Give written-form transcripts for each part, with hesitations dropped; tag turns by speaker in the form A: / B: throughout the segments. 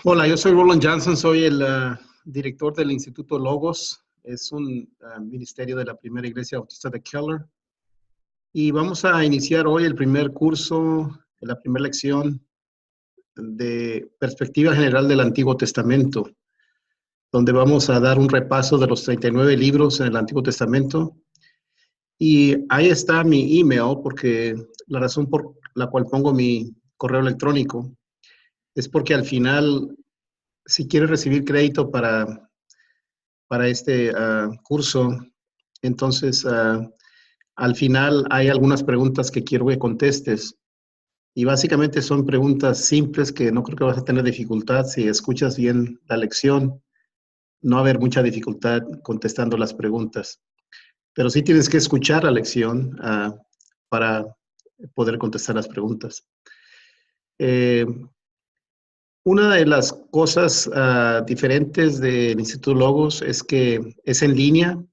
A: Hola, yo soy Roland Johnson, soy el director del Instituto Logos. Es un ministerio de la Primera Iglesia Bautista de Keller. Y vamos a iniciar hoy el primer curso, la primera lección de Perspectiva General del Antiguo Testamento, donde vamos a dar un repaso de los 39 libros en el Antiguo Testamento. Y ahí está mi email, porque la razón por la cual pongo mi correo electrónico es porque al final, si quieres recibir crédito para este curso, entonces al final hay algunas preguntas que quiero que contestes. Y básicamente son preguntas simples que no creo que vas a tener dificultad. Si escuchas bien la lección, no va a haber mucha dificultad contestando las preguntas. Pero sí tienes que escuchar la lección para poder contestar las preguntas. Una de las cosas diferentes del Instituto Logos es que es en línea.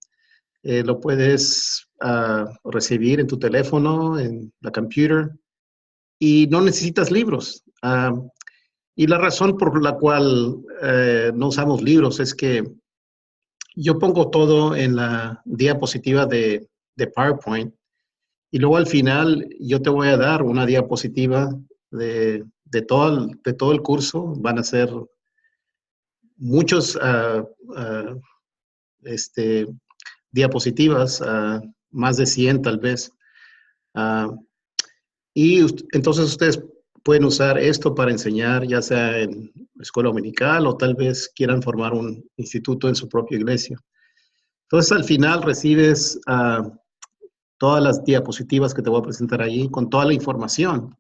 A: Lo puedes recibir en tu teléfono, en la computer, y no necesitas libros. Y la razón por la cual no usamos libros es que yo pongo todo en la diapositiva de PowerPoint y luego al final yo te voy a dar una diapositiva de todo el curso. Van a ser muchos diapositivas, más de 100 tal vez. Entonces ustedes pueden usar esto para enseñar, ya sea en escuela dominical o tal vez quieran formar un instituto en su propia iglesia. Entonces al final recibes todas las diapositivas que te voy a presentar allí con toda la información.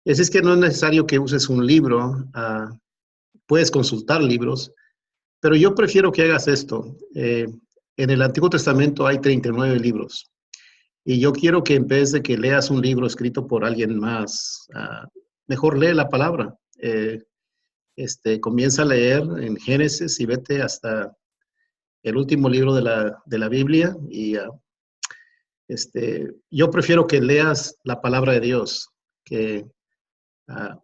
A: Es que no es necesario que uses un libro, puedes consultar libros, pero yo prefiero que hagas esto. En el Antiguo Testamento hay 39 libros. Y yo quiero que en vez de que leas un libro escrito por alguien más, mejor lee la palabra. Comienza a leer en Génesis y vete hasta el último libro de la Biblia. Y yo prefiero que leas la palabra de Dios que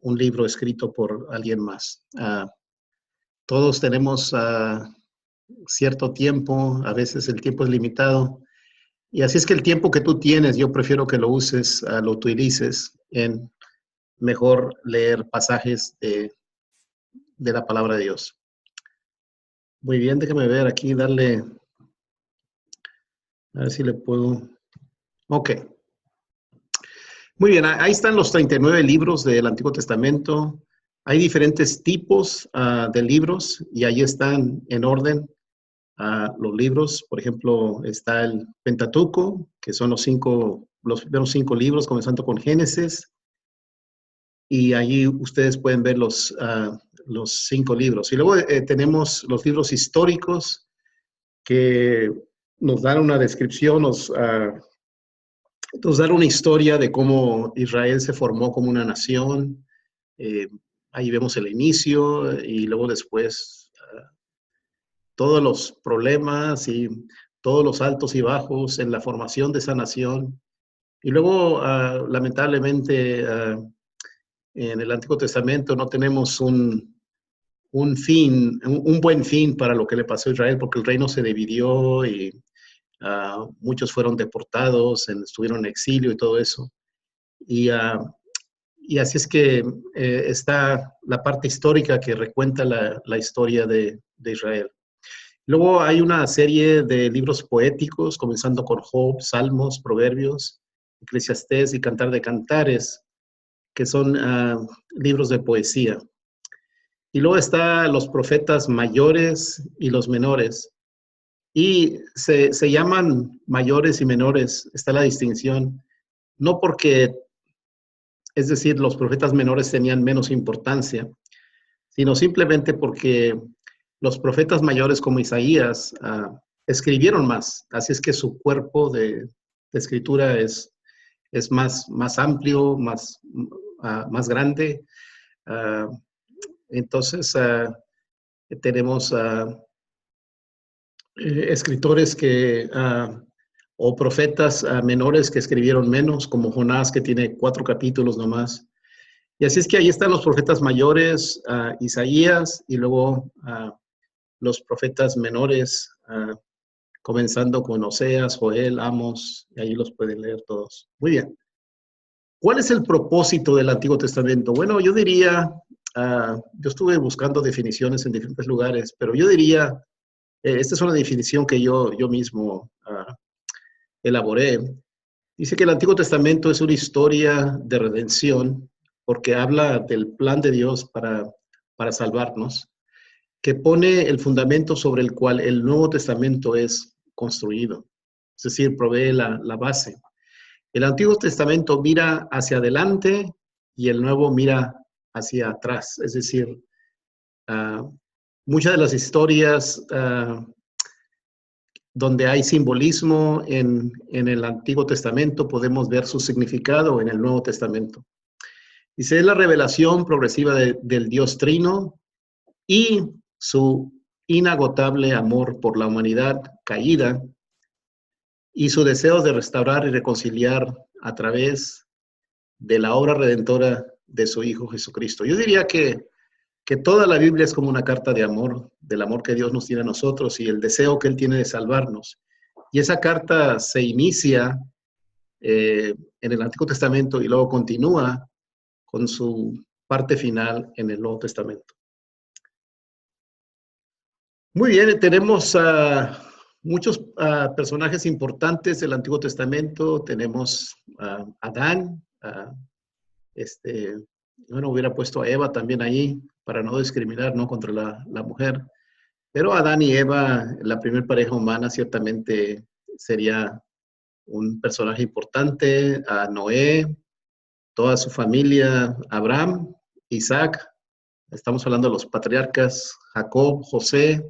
A: un libro escrito por alguien más. Todos tenemos cierto tiempo, a veces el tiempo es limitado. Y así es que el tiempo que tú tienes, yo prefiero que lo uses, lo utilices en mejor leer pasajes de la palabra de Dios. Muy bien, déjame ver aquí, darle, a ver si le puedo. Ok. Muy bien, ahí están los 39 libros del Antiguo Testamento. Hay diferentes tipos de libros y ahí están en orden los libros. Por ejemplo, está el Pentateuco, que son los primeros 5 libros, comenzando con Génesis. Y allí ustedes pueden ver los 5 libros. Y luego tenemos los libros históricos que nos dan una descripción, nos dan una historia de cómo Israel se formó como una nación. Ahí vemos el inicio y luego después todos los problemas y todos los altos y bajos en la formación de esa nación. Y luego, lamentablemente, en el Antiguo Testamento no tenemos un buen fin para lo que le pasó a Israel, porque el reino se dividió y muchos fueron deportados, estuvieron en exilio y todo eso. Y así es que está la parte histórica que recuenta la historia de Israel. Luego hay una serie de libros poéticos, comenzando con Job, Salmos, Proverbios, Eclesiastés y Cantar de Cantares, que son libros de poesía. Y luego están los profetas mayores y los menores. Y se llaman mayores y menores, está la distinción, no porque, es decir, los profetas menores tenían menos importancia, sino simplemente porque los profetas mayores como Isaías escribieron más. Así es que su cuerpo de escritura es más amplio, más grande. Entonces, tenemos escritores o profetas menores que escribieron menos, como Jonás, que tiene 4 capítulos nomás. Y así es que ahí están los profetas mayores, Isaías, y luego los profetas menores, comenzando con Oseas, Joel, Amos, y ahí los pueden leer todos. Muy bien. ¿Cuál es el propósito del Antiguo Testamento? Bueno, yo diría, yo estuve buscando definiciones en diferentes lugares, pero yo diría, esta es una definición que yo mismo elaboré. Dice que el Antiguo Testamento es una historia de redención porque habla del plan de Dios para salvarnos, que pone el fundamento sobre el cual el Nuevo Testamento es construido. Es decir, provee la base. El Antiguo Testamento mira hacia adelante y el Nuevo mira hacia atrás. Es decir, muchas de las historias donde hay simbolismo en el Antiguo Testamento, podemos ver su significado en el Nuevo Testamento. Dice, es la revelación progresiva del Dios Trino y su inagotable amor por la humanidad caída y su deseo de restaurar y reconciliar a través de la obra redentora de su Hijo Jesucristo. Yo diría que toda la Biblia es como una carta de amor, del amor que Dios nos tiene a nosotros y el deseo que Él tiene de salvarnos. Y esa carta se inicia en el Antiguo Testamento y luego continúa con su parte final en el Nuevo Testamento. Muy bien, tenemos muchos personajes importantes del Antiguo Testamento. Tenemos a Adán, bueno, hubiera puesto a Eva también ahí para no discriminar, ¿no?, contra la mujer. Pero Adán y Eva, la primera pareja humana, ciertamente sería un personaje importante. A Noé, toda su familia, Abraham, Isaac, estamos hablando de los patriarcas, Jacob, José,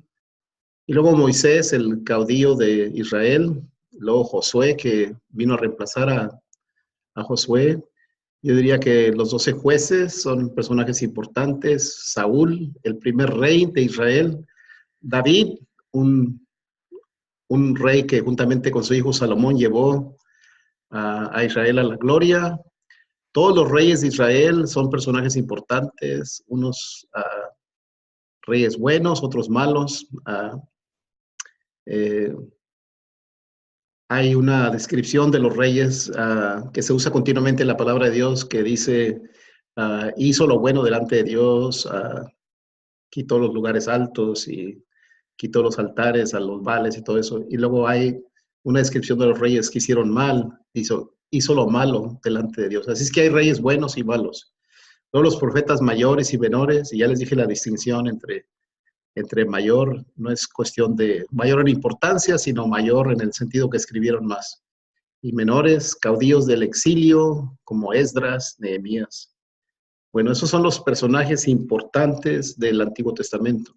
A: y luego Moisés, el caudillo de Israel, luego Josué, que vino a reemplazar a Josué. Yo diría que los 12 jueces son personajes importantes. Saúl, el primer rey de Israel. David, un rey que juntamente con su hijo Salomón llevó a Israel a la gloria. Todos los reyes de Israel son personajes importantes, unos reyes buenos, otros malos. Hay una descripción de los reyes que se usa continuamente en la palabra de Dios que dice, hizo lo bueno delante de Dios, quitó los lugares altos y quitó los altares a los Baales y todo eso. Y luego hay una descripción de los reyes que hicieron mal, hizo lo malo delante de Dios. Así es que hay reyes buenos y malos. Luego los profetas mayores y menores, y ya les dije la distinción entre mayor, no es cuestión de mayor en importancia, sino mayor en el sentido que escribieron más. Y menores, caudillos del exilio, como Esdras, Nehemías. Bueno, esos son los personajes importantes del Antiguo Testamento.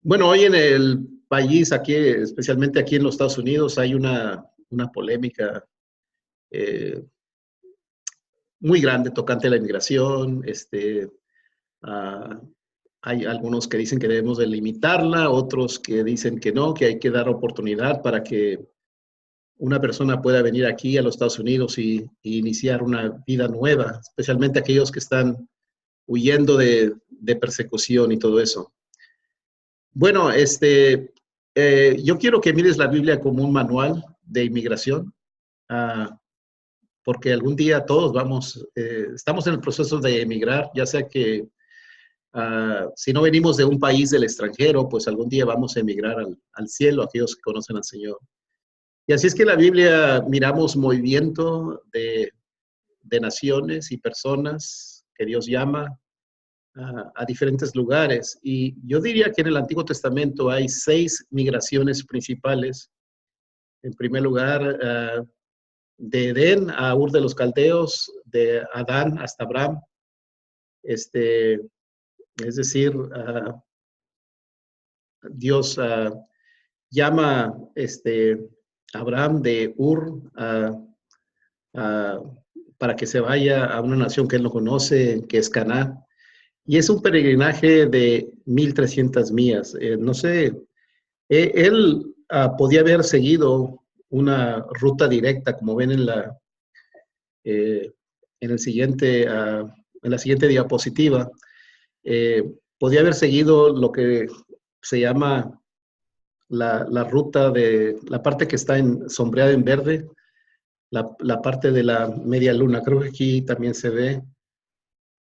A: Bueno, hoy en el país, aquí, especialmente aquí en los Estados Unidos, hay una polémica muy grande tocante a la inmigración. Hay algunos que dicen que debemos de limitarla, otros que dicen que no, que hay que dar oportunidad para que una persona pueda venir aquí a los Estados Unidos y iniciar una vida nueva, especialmente aquellos que están huyendo de persecución y todo eso. Bueno, yo quiero que mires la Biblia como un manual de inmigración, porque algún día todos estamos en el proceso de emigrar, ya sea que si no venimos de un país del extranjero, pues algún día vamos a emigrar al cielo, aquellos que conocen al Señor. Y así es que en la Biblia miramos movimiento de naciones y personas que Dios llama a diferentes lugares. Y yo diría que en el Antiguo Testamento hay 6 migraciones principales. En primer lugar, de Edén a Ur de los Caldeos, de Adán hasta Abraham. Es decir, Dios llama a Abraham de Ur para que se vaya a una nación que él no conoce, que es Canaán. Y es un peregrinaje de 1,300 millas. No sé, él podía haber seguido una ruta directa, como ven en en el siguiente, en la siguiente diapositiva, podía haber seguido lo que se llama la ruta de la parte que está sombreada en verde, la parte de la media luna. Creo que aquí también se ve.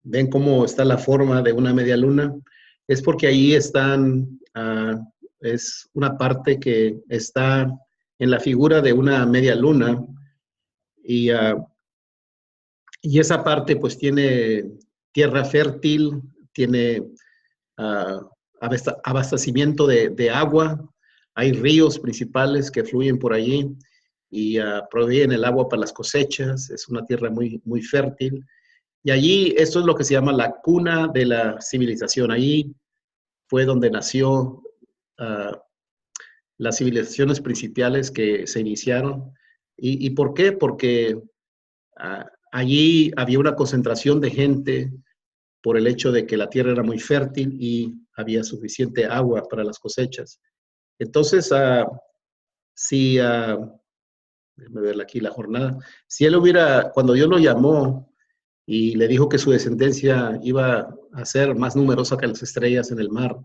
A: ¿Ven cómo está la forma de una media luna? Es porque ahí es una parte que está en la figura de una media luna y, y esa parte pues tiene tierra fértil, tiene uh, abastecimiento de agua, hay ríos principales que fluyen por allí y proveen el agua para las cosechas, es una tierra muy, muy fértil. Y allí, esto es lo que se llama la cuna de la civilización. Allí fue donde nació las civilizaciones principales que se iniciaron. ¿Y por qué? Porque allí había una concentración de gente por el hecho de que la tierra era muy fértil y había suficiente agua para las cosechas. Entonces, déjame ver aquí la jornada, si él hubiera, cuando Dios lo llamó, y le dijo que su descendencia iba a ser más numerosa que las estrellas en el mar.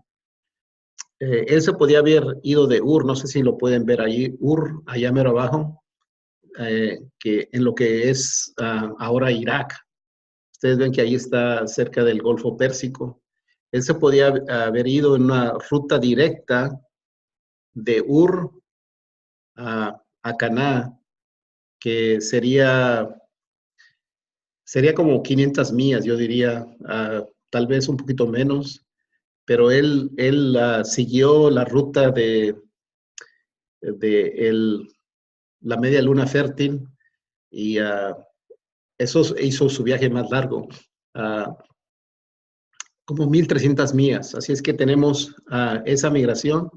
A: Él se podía haber ido de Ur, no sé si lo pueden ver ahí, Ur, allá mero abajo, que en lo que es ahora Irak. Ustedes ven que ahí está cerca del Golfo Pérsico. Él se podía haber ido en una ruta directa de Ur a Caná, que sería como 500 millas, yo diría, tal vez un poquito menos, pero él siguió la ruta de la media luna fértil y eso hizo su viaje más largo, como 1,300 millas. Así es que tenemos esa migración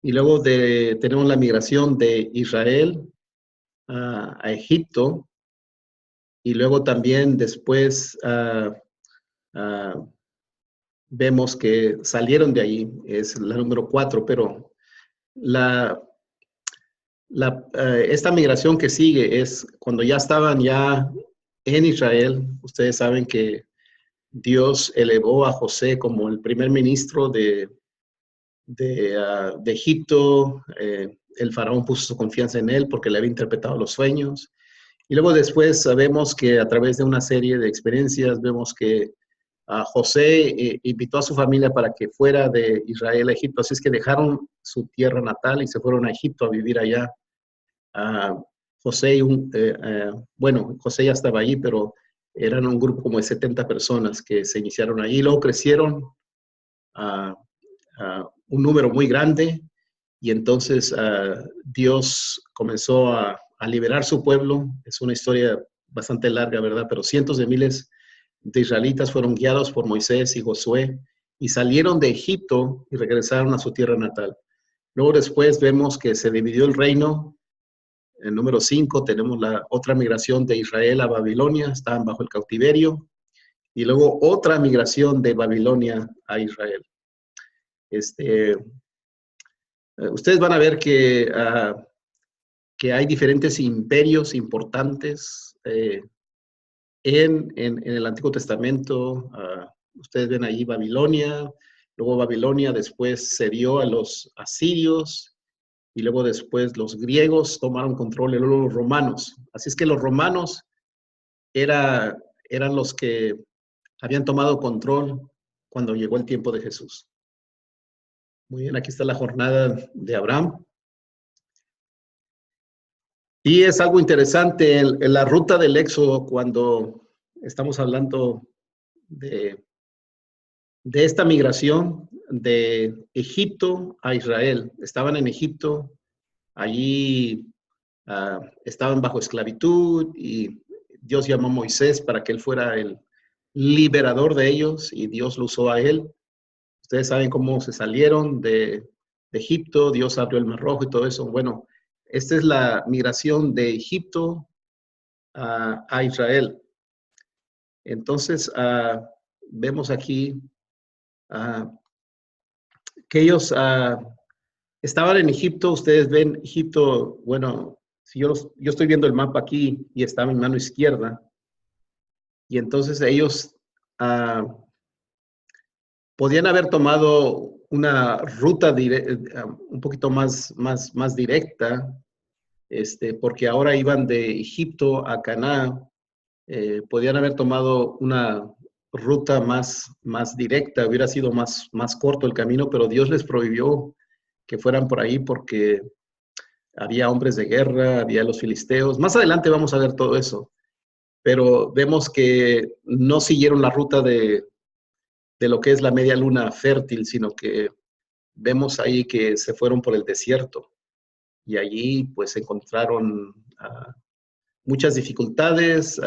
A: y luego tenemos la migración de Israel a Egipto y luego también después vemos que salieron de ahí, es la número 4, pero la, esta migración que sigue es cuando ya estaban ya en Israel. Ustedes saben que Dios elevó a José como el primer ministro de Egipto. El faraón puso su confianza en él porque le había interpretado los sueños. Y luego después sabemos que a través de una serie de experiencias vemos que José invitó a su familia para que fuera de Israel a Egipto. Así es que dejaron su tierra natal y se fueron a Egipto a vivir allá. José bueno, José ya estaba ahí, pero eran un grupo como de 70 personas que se iniciaron ahí. Luego crecieron a un número muy grande y entonces Dios comenzó a liberar su pueblo. Es una historia bastante larga, ¿verdad? Pero cientos de miles de israelitas fueron guiados por Moisés y Josué y salieron de Egipto y regresaron a su tierra natal. Luego después vemos que se dividió el reino. En número 5 tenemos la otra migración de Israel a Babilonia, estaban bajo el cautiverio, y luego otra migración de Babilonia a Israel. Ustedes van a ver que hay diferentes imperios importantes en el Antiguo Testamento. Ustedes ven ahí Babilonia, luego Babilonia después cedió a los asirios, y luego después los griegos tomaron control, y luego los romanos. Así es que los romanos eran los que habían tomado control cuando llegó el tiempo de Jesús. Muy bien, aquí está la jornada de Abraham. Y es algo interesante en la ruta del Éxodo, cuando estamos hablando de esta migración de Egipto a Israel. Estaban en Egipto, allí estaban bajo esclavitud y Dios llamó a Moisés para que él fuera el liberador de ellos y Dios lo usó a él. Ustedes saben cómo se salieron de Egipto, Dios abrió el Mar Rojo y todo eso. Bueno, esta es la migración de Egipto a Israel. Entonces, vemos aquí que ellos estaban en Egipto. Ustedes ven Egipto, bueno, si yo estoy viendo el mapa aquí y está a mi mano izquierda, Y entonces ellos podían haber tomado una ruta un poquito más directa, porque ahora iban de Egipto a Canaán. Podían haber tomado una ruta más directa, hubiera sido más corto el camino, pero Dios les prohibió que fueran por ahí porque había hombres de guerra, había los filisteos. Más adelante vamos a ver todo eso, pero vemos que no siguieron la ruta de lo que es la media luna fértil, sino que vemos ahí que se fueron por el desierto y allí pues encontraron muchas dificultades,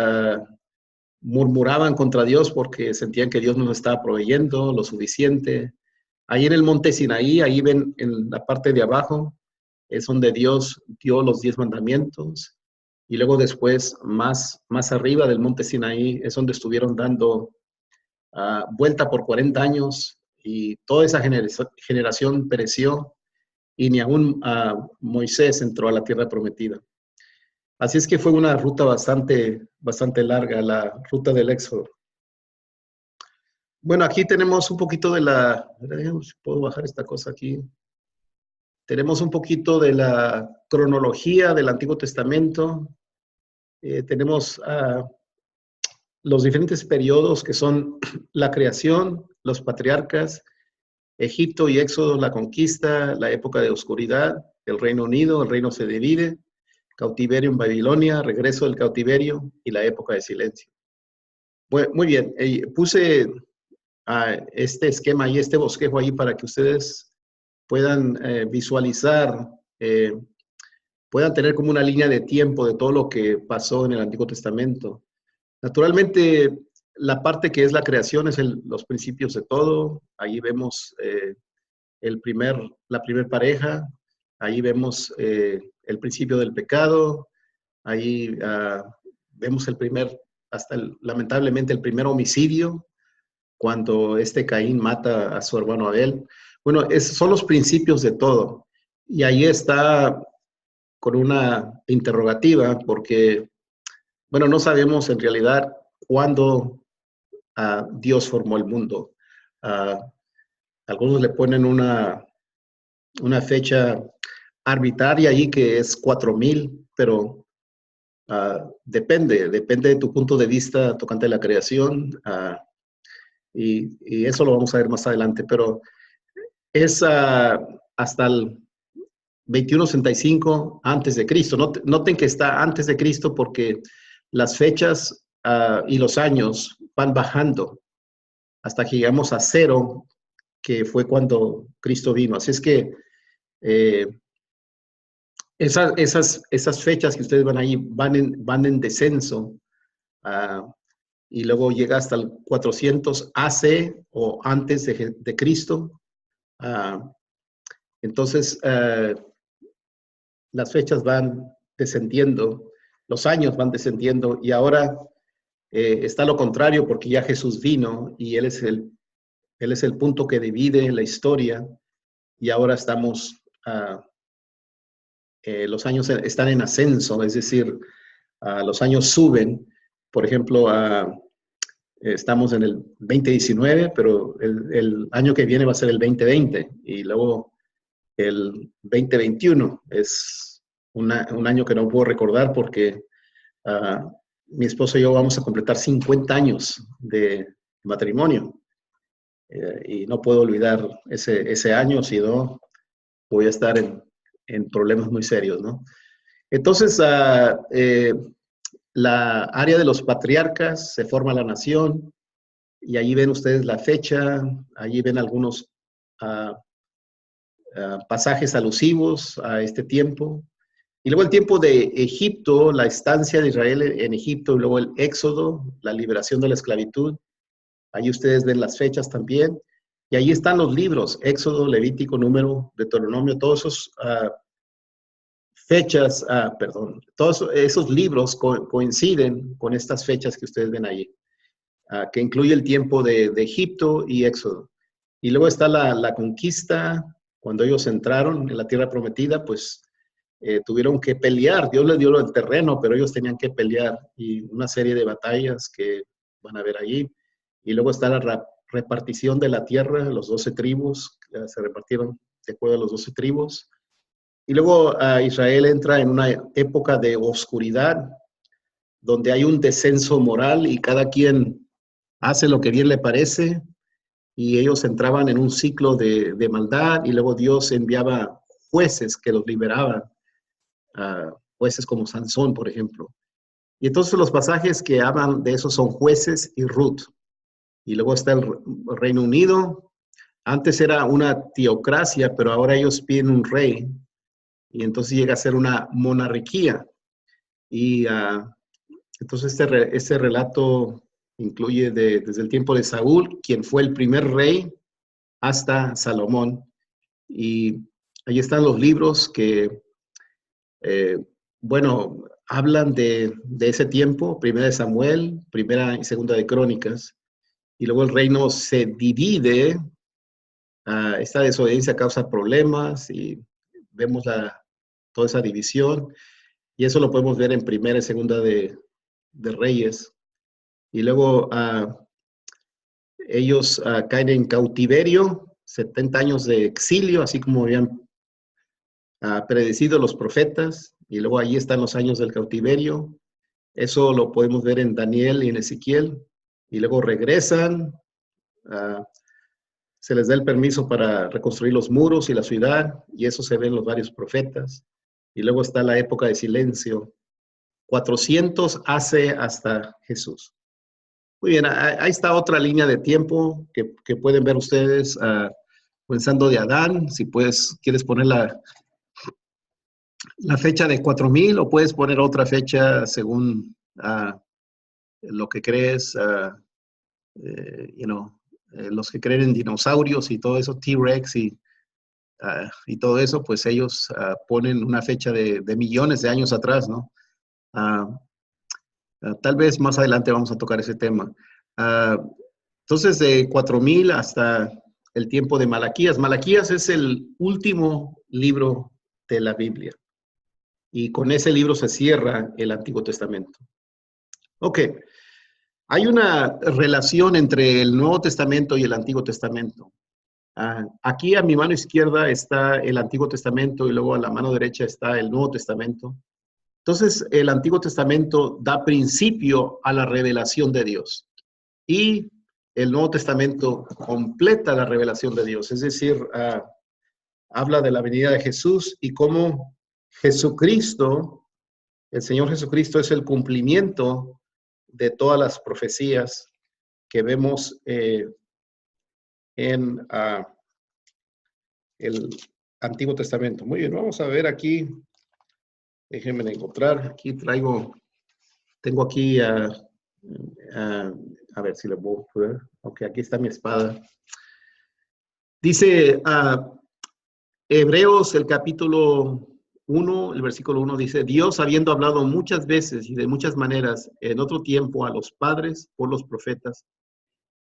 A: murmuraban contra Dios porque sentían que Dios no les estaba proveyendo lo suficiente. Ahí en el monte Sinaí, ahí ven en la parte de abajo, es donde Dios dio los 10 mandamientos. Y luego después, más arriba del monte Sinaí, es donde estuvieron dando vuelta por 40 años y toda esa generación pereció y ni aún Moisés entró a la tierra prometida. Así es que fue una ruta bastante larga, la ruta del Éxodo. Bueno, aquí tenemos un poquito de puedo bajar esta cosa aquí. Tenemos un poquito de la cronología del Antiguo Testamento. Tenemos los diferentes periodos que son la creación, los patriarcas, Egipto y Éxodo, la conquista, la época de oscuridad, el Reino Unido, el reino se divide, cautiverio en Babilonia, regreso del cautiverio y la época de silencio. Muy bien, puse este esquema y este bosquejo ahí para que ustedes puedan visualizar, puedan tener como una línea de tiempo de todo lo que pasó en el Antiguo Testamento. Naturalmente, la parte que es la creación es los principios de todo. Ahí vemos la primer pareja, ahí vemos el principio del pecado, ahí vemos lamentablemente el primer homicidio, cuando Caín mata a su hermano Abel. Bueno, son los principios de todo. Y ahí está con una interrogativa, porque, bueno, no sabemos en realidad cuándo Dios formó el mundo. Algunos le ponen una fecha arbitraria ahí que es 4000, pero depende de tu punto de vista tocante a la creación, y eso lo vamos a ver más adelante, pero es hasta el 2165 antes de Cristo. Noten que está antes de Cristo porque las fechas y los años van bajando hasta que llegamos a 0, que fue cuando Cristo vino. Así es que esas fechas que ustedes van ahí van en descenso, y luego llega hasta el 400 AC o antes de Cristo. Entonces, las fechas van descendiendo, los años van descendiendo, y ahora está lo contrario, porque ya Jesús vino y Él es el punto que divide la historia, y ahora los años están en ascenso, es decir, los años suben. Por ejemplo, estamos en el 2019, pero el año que viene va a ser el 2020, y luego el 2021 es un año que no puedo recordar porque mi esposo y yo vamos a completar 50 años de matrimonio, y no puedo olvidar ese año, si no voy a estar en problemas muy serios, ¿no? Entonces, la área de los patriarcas, se forma la nación, y allí ven ustedes la fecha, allí ven algunos pasajes alusivos a este tiempo. Y luego el tiempo de Egipto, la estancia de Israel en Egipto, y luego el Éxodo, la liberación de la esclavitud. Ahí ustedes ven las fechas también. Y ahí están los libros, Éxodo, Levítico, Número, Deuteronomio, todos esos fechas, todos esos libros coinciden con estas fechas que ustedes ven ahí, que incluye el tiempo de Egipto y Éxodo. Y luego está la conquista, cuando ellos entraron en la tierra prometida, pues tuvieron que pelear. Dios les dio el terreno, pero ellos tenían que pelear, y una serie de batallas que van a ver ahí. Y luego está la repartición de la tierra, los 12 tribus, se repartieron de acuerdo a los 12 tribus. Y luego Israel entra en una época de oscuridad, donde hay un descenso moral y cada quien hace lo que bien le parece, y ellos entraban en un ciclo de maldad, y luego Dios enviaba jueces que los liberaban, jueces como Sansón, por ejemplo. Y entonces los pasajes que hablan de eso son Jueces y Ruth. Y luego está el Reino Unido. Antes era una teocracia, pero ahora ellos piden un rey. Y entonces llega a ser una monarquía. Y entonces este relato incluye desde el tiempo de Saúl, quien fue el primer rey, hasta Salomón. Y ahí están los libros que, bueno, hablan de ese tiempo, Primera de Samuel, Primera y Segunda de Crónicas. Y luego el reino se divide. Esta desobediencia causa problemas y vemos toda esa división. Y eso lo podemos ver en Primera y Segunda de Reyes. Y luego ellos caen en cautiverio, 70 años de exilio, así como habían predecido los profetas. Y luego ahí están los años del cautiverio. Eso lo podemos ver en Daniel y en Ezequiel. Y luego regresan. Se les da el permiso para reconstruir los muros y la ciudad, y eso se ve en los varios profetas. Y luego está la época de silencio, 400 hace hasta Jesús. Muy bien, ahí está otra línea de tiempo que pueden ver ustedes, comenzando de Adán. Si quieres poner la fecha de 4000, o puedes poner otra fecha según lo que crees, los que creen en dinosaurios y todo eso, T-Rex y todo eso, pues ellos ponen una fecha de millones de años atrás, ¿no? Tal vez más adelante vamos a tocar ese tema. Entonces, de 4000 hasta el tiempo de Malaquías. Malaquías es el último libro de la Biblia. Y con ese libro se cierra el Antiguo Testamento. Ok. Hay una relación entre el Nuevo Testamento y el Antiguo Testamento. Aquí a mi mano izquierda está el Antiguo Testamento y luego a la mano derecha está el Nuevo Testamento. Entonces, el Antiguo Testamento da principio a la revelación de Dios y el Nuevo Testamento completa la revelación de Dios. Es decir, habla de la venida de Jesús y cómo Jesucristo, el Señor Jesucristo, es el cumplimiento de todas las profecías que vemos en el Antiguo Testamento. Muy bien, vamos a ver aquí. Déjenme encontrar. Aquí tengo aquí, a ver si lo puedo ver. Ok, aquí está mi espada. Dice Hebreos, el capítulo 1, el versículo 1 dice: Dios, habiendo hablado muchas veces y de muchas maneras en otro tiempo a los padres por los profetas,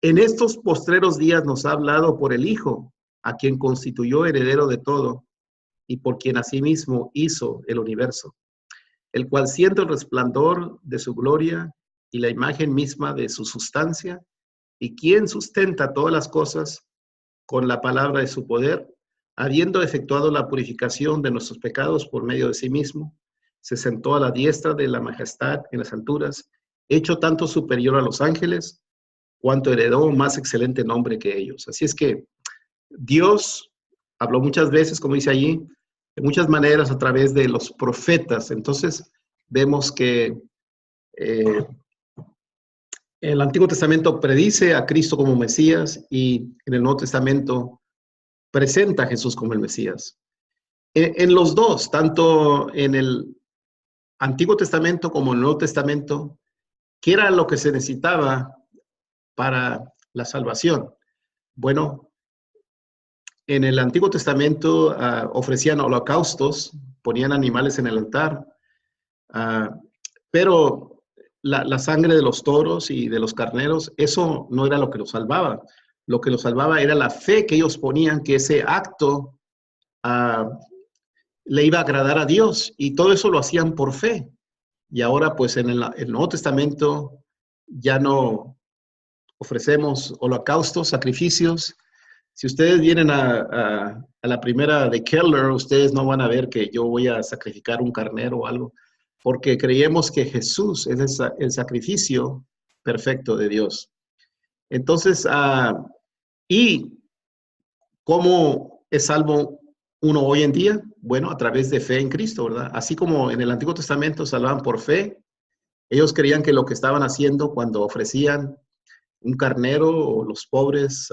A: en estos postreros días nos ha hablado por el Hijo, a quien constituyó heredero de todo y por quien asimismo hizo el universo, el cual, siendo el resplandor de su gloria y la imagen misma de su sustancia, y quien sustenta todas las cosas con la palabra de su poder, habiendo efectuado la purificación de nuestros pecados por medio de sí mismo, se sentó a la diestra de la majestad en las alturas, hecho tanto superior a los ángeles, cuanto heredó más excelente nombre que ellos. Así es que Dios habló muchas veces, como dice allí, de muchas maneras a través de los profetas. Entonces vemos que el Antiguo Testamento predice a Cristo como Mesías y en el Nuevo Testamento presenta a Jesús como el Mesías. En los dos, tanto en el Antiguo Testamento como en el Nuevo Testamento, ¿qué era lo que se necesitaba para la salvación? Bueno, en el Antiguo Testamento ofrecían holocaustos, ponían animales en el altar, pero la sangre de los toros y de los carneros, eso no era lo que los salvaba. Lo que los salvaba era la fe que ellos ponían, que ese acto le iba a agradar a Dios, y todo eso lo hacían por fe. Y ahora, pues en el Nuevo Testamento ya no ofrecemos holocaustos, sacrificios. Si ustedes vienen a la primera de Keller, ustedes no van a ver que yo voy a sacrificar un carnero o algo, porque creemos que Jesús es el sacrificio perfecto de Dios. Entonces, ¿y cómo es salvo uno hoy en día? Bueno, a través de fe en Cristo, ¿verdad? Así como en el Antiguo Testamento salvaban por fe, ellos creían que lo que estaban haciendo cuando ofrecían un carnero o los pobres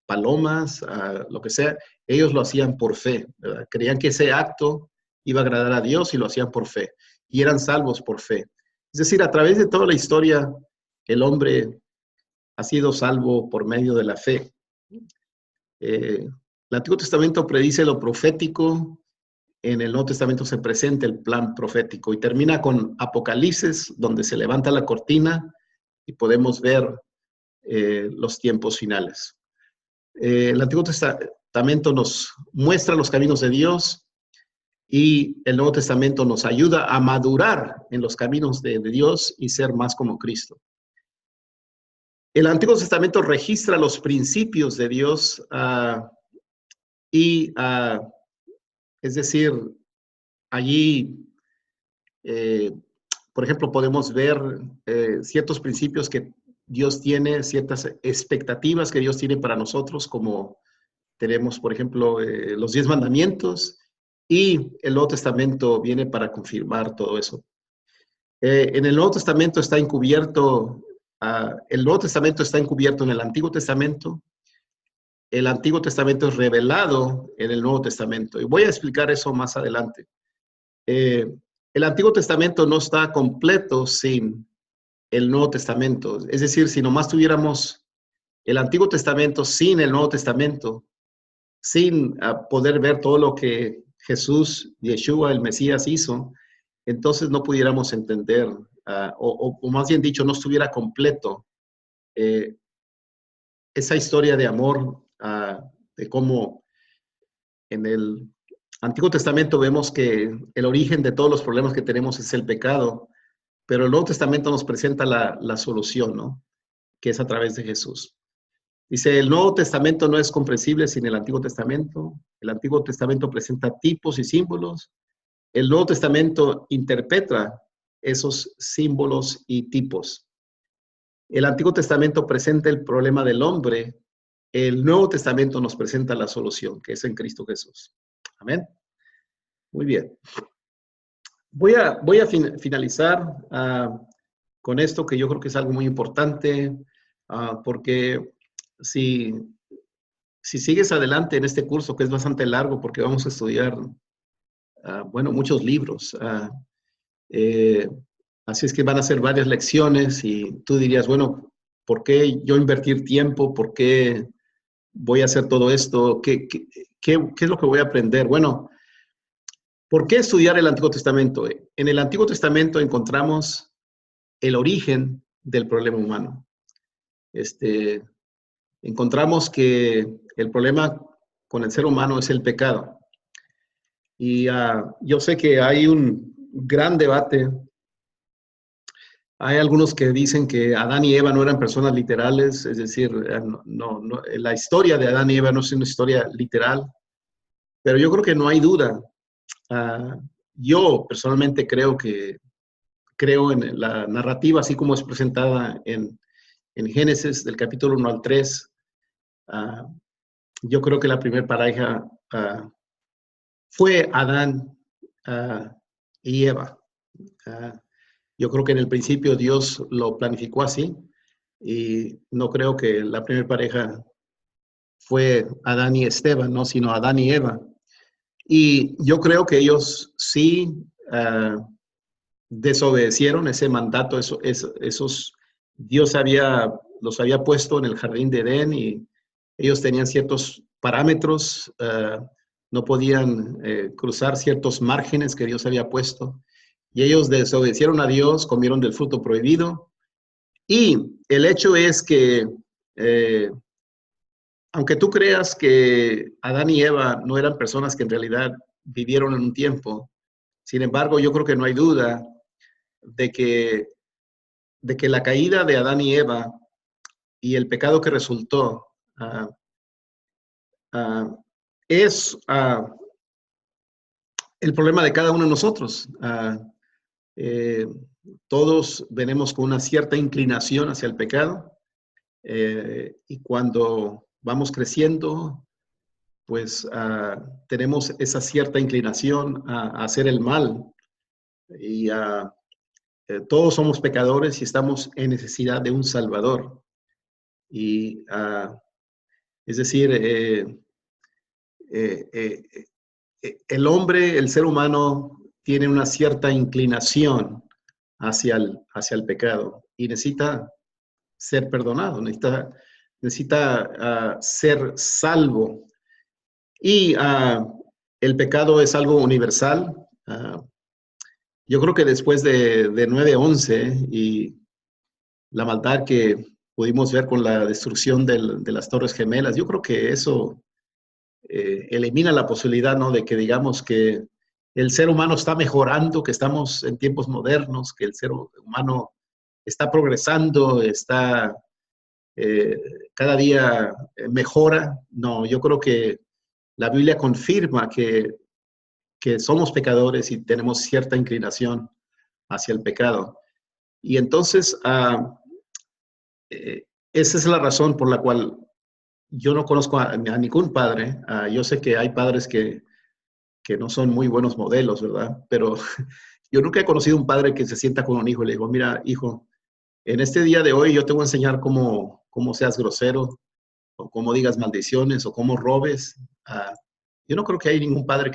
A: palomas, lo que sea, ellos lo hacían por fe, ¿verdad? Creían que ese acto iba a agradar a Dios y lo hacían por fe. Y eran salvos por fe. Es decir, a través de toda la historia, el hombre ha sido salvo por medio de la fe. El Antiguo Testamento predice lo profético, en el Nuevo Testamento se presenta el plan profético y termina con Apocalipsis, donde se levanta la cortina y podemos ver los tiempos finales. El Antiguo Testamento nos muestra los caminos de Dios y el Nuevo Testamento nos ayuda a madurar en los caminos de Dios y ser más como Cristo. El Antiguo Testamento registra los principios de Dios es decir, allí, por ejemplo, podemos ver ciertos principios que Dios tiene, ciertas expectativas que Dios tiene para nosotros, como tenemos, por ejemplo, los 10 mandamientos, y el Nuevo Testamento viene para confirmar todo eso. En el Nuevo Testamento está encubierto, el Nuevo Testamento está encubierto en el Antiguo Testamento. El Antiguo Testamento es revelado en el Nuevo Testamento. Y voy a explicar eso más adelante. El Antiguo Testamento no está completo sin el Nuevo Testamento. Es decir, si nomás tuviéramos el Antiguo Testamento sin el Nuevo Testamento, sin poder ver todo lo que Jesús, Yeshua, el Mesías hizo, entonces no pudiéramos entender, o más bien dicho, no estuviera completo esa historia de amor, de cómo en el Antiguo Testamento vemos que el origen de todos los problemas que tenemos es el pecado, pero el Nuevo Testamento nos presenta la solución, ¿no? Que es a través de Jesús. Dice, el Nuevo Testamento no es comprensible sin el Antiguo Testamento. El Antiguo Testamento presenta tipos y símbolos. El Nuevo Testamento interpreta esos símbolos y tipos. El Antiguo Testamento presenta el problema del hombre. El Nuevo Testamento nos presenta la solución, que es en Cristo Jesús. Amén. Muy bien. Voy a finalizar con esto, que yo creo que es algo muy importante, porque si sigues adelante en este curso, que es bastante largo, porque vamos a estudiar, bueno, muchos libros. Así es que van a ser varias lecciones y tú dirías, bueno, ¿por qué yo invertir tiempo? ¿Por qué voy a hacer todo esto? ¿Qué es lo que voy a aprender? Bueno, ¿por qué estudiar el Antiguo Testamento? En el Antiguo Testamento encontramos el origen del problema humano. Encontramos que el problema con el ser humano es el pecado. Y yo sé que hay un gran debate. Hay algunos que dicen que Adán y Eva no eran personas literales, es decir, la historia de Adán y Eva no es una historia literal, pero yo creo que no hay duda. Yo personalmente creo en la narrativa, así como es presentada en Génesis, del capítulo 1 al 3. Yo creo que la primera pareja fue Adán y Eva. Yo creo que en el principio Dios lo planificó así y no creo que la primera pareja fue Adán y Esteban, ¿no? Sino Adán y Eva. Y yo creo que ellos sí desobedecieron ese mandato, Dios los había puesto en el jardín de Edén y ellos tenían ciertos parámetros, no podían cruzar ciertos márgenes que Dios había puesto. Y ellos desobedecieron a Dios, comieron del fruto prohibido. Y el hecho es que, aunque tú creas que Adán y Eva no eran personas que en realidad vivieron en un tiempo, sin embargo, yo creo que no hay duda de que la caída de Adán y Eva y el pecado que resultó es el problema de cada uno de nosotros. Todos venimos con una cierta inclinación hacia el pecado y cuando vamos creciendo, pues tenemos esa cierta inclinación a hacer el mal y todos somos pecadores y estamos en necesidad de un Salvador. Y es decir, el hombre, el ser humano, tiene una cierta inclinación hacia el pecado y necesita ser perdonado, necesita ser salvo. Y el pecado es algo universal. Yo creo que después de 9/11 y la maldad que pudimos ver con la destrucción de las Torres Gemelas, yo creo que eso elimina la posibilidad, ¿no?, de que digamos que el ser humano está mejorando, que estamos en tiempos modernos, que el ser humano está progresando, está cada día mejora. No, yo creo que la Biblia confirma que somos pecadores y tenemos cierta inclinación hacia el pecado. Y entonces, esa es la razón por la cual yo no conozco a ningún padre. Yo sé que hay padres que no son muy buenos modelos, ¿verdad? Pero yo nunca he conocido un padre que se sienta con un hijo y le digo, mira, hijo, en este día de hoy yo te voy a enseñar cómo seas grosero, o cómo digas maldiciones, o cómo robes. Yo no creo que hay ningún padre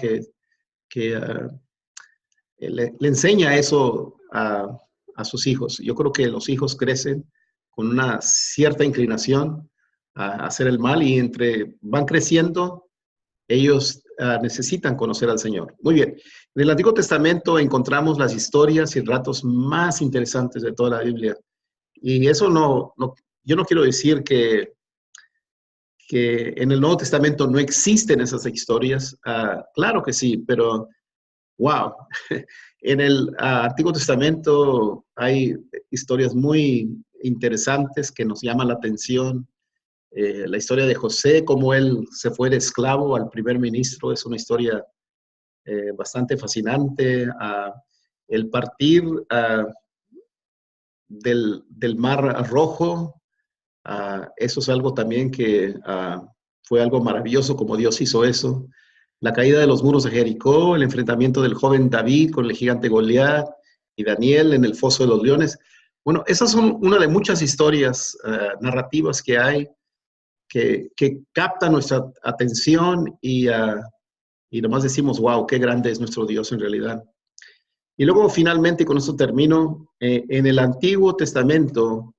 A: que le enseña eso a sus hijos. Yo creo que los hijos crecen con una cierta inclinación a hacer el mal y van creciendo, ellos necesitan conocer al Señor. Muy bien. En el Antiguo Testamento encontramos las historias y relatos más interesantes de toda la Biblia. Y eso yo no quiero decir que en el Nuevo Testamento no existen esas historias. Claro que sí, pero wow. En el Antiguo Testamento hay historias muy interesantes que nos llaman la atención. La historia de José, cómo él se fue de esclavo al primer ministro, es una historia bastante fascinante. El partir del Mar Rojo, eso es algo también que fue algo maravilloso, como Dios hizo eso. La caída de los muros de Jericó, el enfrentamiento del joven David con el gigante Goliat y Daniel en el foso de los leones. Bueno, esas son una de muchas historias narrativas que hay que captan nuestra atención y nomás decimos, wow, qué grande es nuestro Dios en realidad. Y luego finalmente, con esto termino, en el Antiguo Testamento,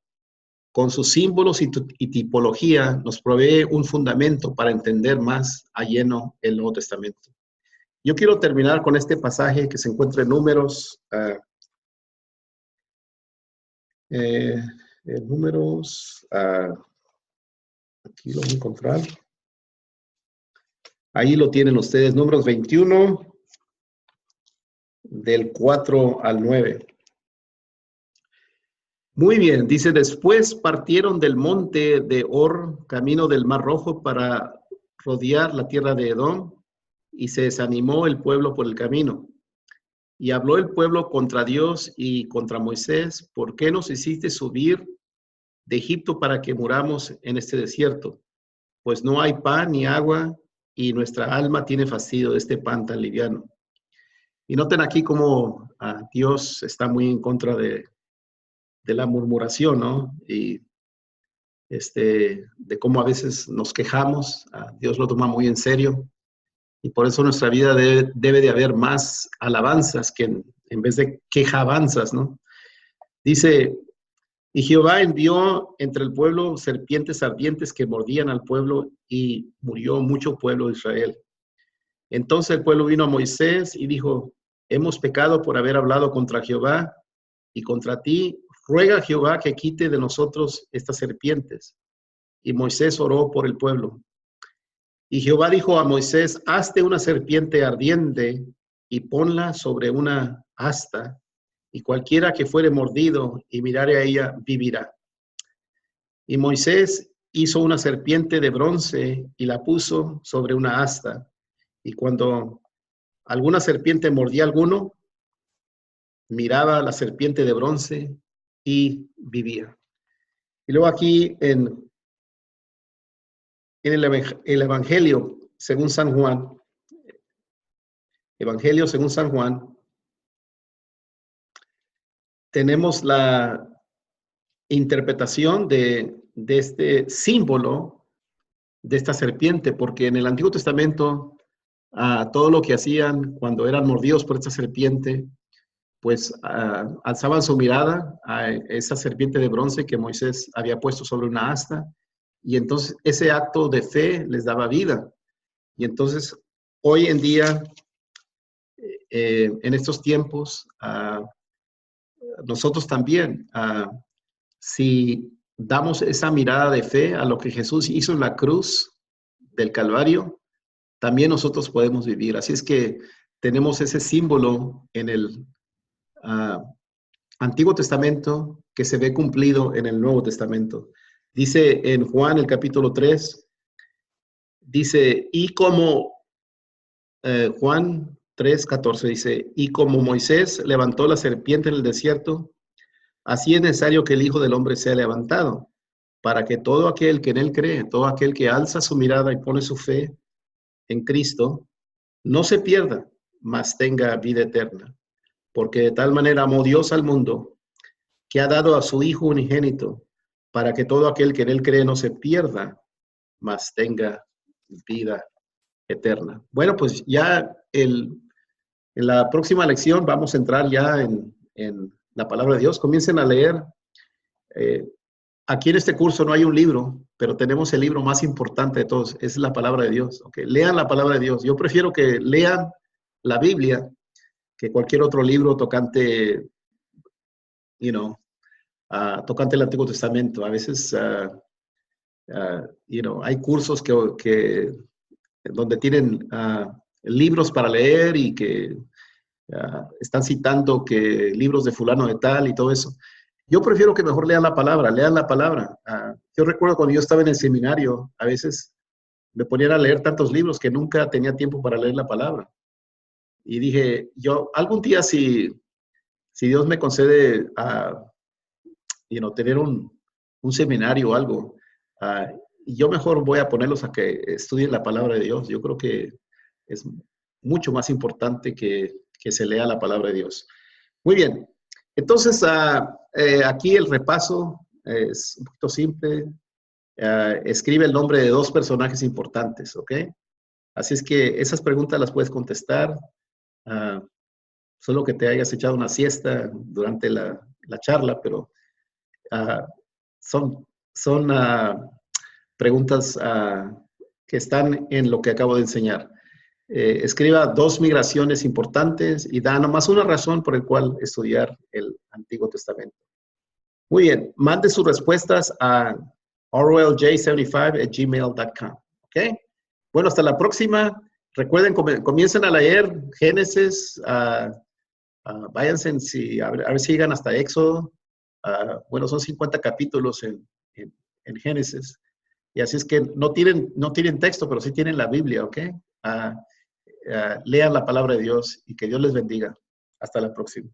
A: con sus símbolos y tipología, nos provee un fundamento para entender más a lleno el Nuevo Testamento. Yo quiero terminar con este pasaje que se encuentra en Números. Números, aquí lo voy a encontrar. Ahí lo tienen ustedes, Números 21, del 4 al 9. Muy bien, dice, después partieron del monte de Hor, camino del Mar Rojo, para rodear la tierra de Edom, y se desanimó el pueblo por el camino. Y habló el pueblo contra Dios y contra Moisés, ¿por qué nos hiciste subir de Egipto para que muramos en este desierto? Pues no hay pan ni agua, y nuestra alma tiene fastidio de este pan tan liviano. Y noten aquí cómo Dios está muy en contra de la murmuración, ¿no? Y de cómo a veces nos quejamos. Dios lo toma muy en serio. Y por eso nuestra vida debe de haber más alabanzas que en vez de quejabanzas, ¿no? Dice, y Jehová envió entre el pueblo serpientes ardientes que mordían al pueblo y murió mucho pueblo de Israel. Entonces el pueblo vino a Moisés y dijo, hemos pecado por haber hablado contra Jehová y contra ti. Ruega a Jehová que quite de nosotros estas serpientes. Y Moisés oró por el pueblo. Y Jehová dijo a Moisés, hazte una serpiente ardiente y ponla sobre una asta, y cualquiera que fuere mordido y mirare a ella, vivirá. Y Moisés hizo una serpiente de bronce y la puso sobre una asta. Y cuando alguna serpiente mordía a alguno, miraba a la serpiente de bronce y vivía. Y luego aquí en el Evangelio según San Juan, tenemos la interpretación de este símbolo de esta serpiente, porque en el Antiguo Testamento, todo lo que hacían cuando eran mordidos por esta serpiente, pues alzaban su mirada a esa serpiente de bronce que Moisés había puesto sobre una asta, y entonces ese acto de fe les daba vida. Y entonces, hoy en día, en estos tiempos, nosotros también, si damos esa mirada de fe a lo que Jesús hizo en la cruz del Calvario, también nosotros podemos vivir. Así es que tenemos ese símbolo en el Antiguo Testamento que se ve cumplido en el Nuevo Testamento. Dice en Juan, el capítulo 3, dice, y como Juan 3:14 dice, y como Moisés levantó la serpiente en el desierto, así es necesario que el Hijo del Hombre sea levantado, para que todo aquel que en él cree, todo aquel que alza su mirada y pone su fe en Cristo, no se pierda, mas tenga vida eterna. Porque de tal manera amó Dios al mundo, que ha dado a su Hijo unigénito, para que todo aquel que en él cree no se pierda, mas tenga vida eterna. Bueno, pues ya en la próxima lección vamos a entrar ya en la palabra de Dios. Comiencen a leer. Aquí en este curso no hay un libro, pero tenemos el libro más importante de todos, es la palabra de Dios. Okay. Lean la palabra de Dios. Yo prefiero que lean la Biblia que cualquier otro libro tocante, tocante el Antiguo Testamento. A veces, hay cursos que donde tienen libros para leer y que están citando que libros de fulano de tal y todo eso. Yo prefiero que mejor lean la palabra, yo recuerdo cuando yo estaba en el seminario, a veces me ponían a leer tantos libros que nunca tenía tiempo para leer la palabra. Y dije, yo algún día si Dios me concede tener un seminario o algo, yo mejor voy a ponerlos a que estudien la palabra de Dios. Yo creo que es mucho más importante que se lea la palabra de Dios. Muy bien. Entonces, aquí el repaso es un poquito simple. Escribe el nombre de 2 personajes importantes, ¿ok? Así es que esas preguntas las puedes contestar. Solo que te hayas echado una siesta durante la charla, pero son preguntas que están en lo que acabo de enseñar. Escriba 2 migraciones importantes y da nomás una razón por la cual estudiar el Antiguo Testamento. Muy bien, mande sus respuestas a orwellj75@gmail.com. ¿Ok? Bueno, hasta la próxima. Recuerden, comiencen a leer Génesis. Váyanse, a ver si llegan hasta Éxodo. Bueno, son 50 capítulos en Génesis. Y así es que no tienen texto, pero sí tienen la Biblia, ¿ok? Lean la palabra de Dios y que Dios les bendiga. Hasta la próxima.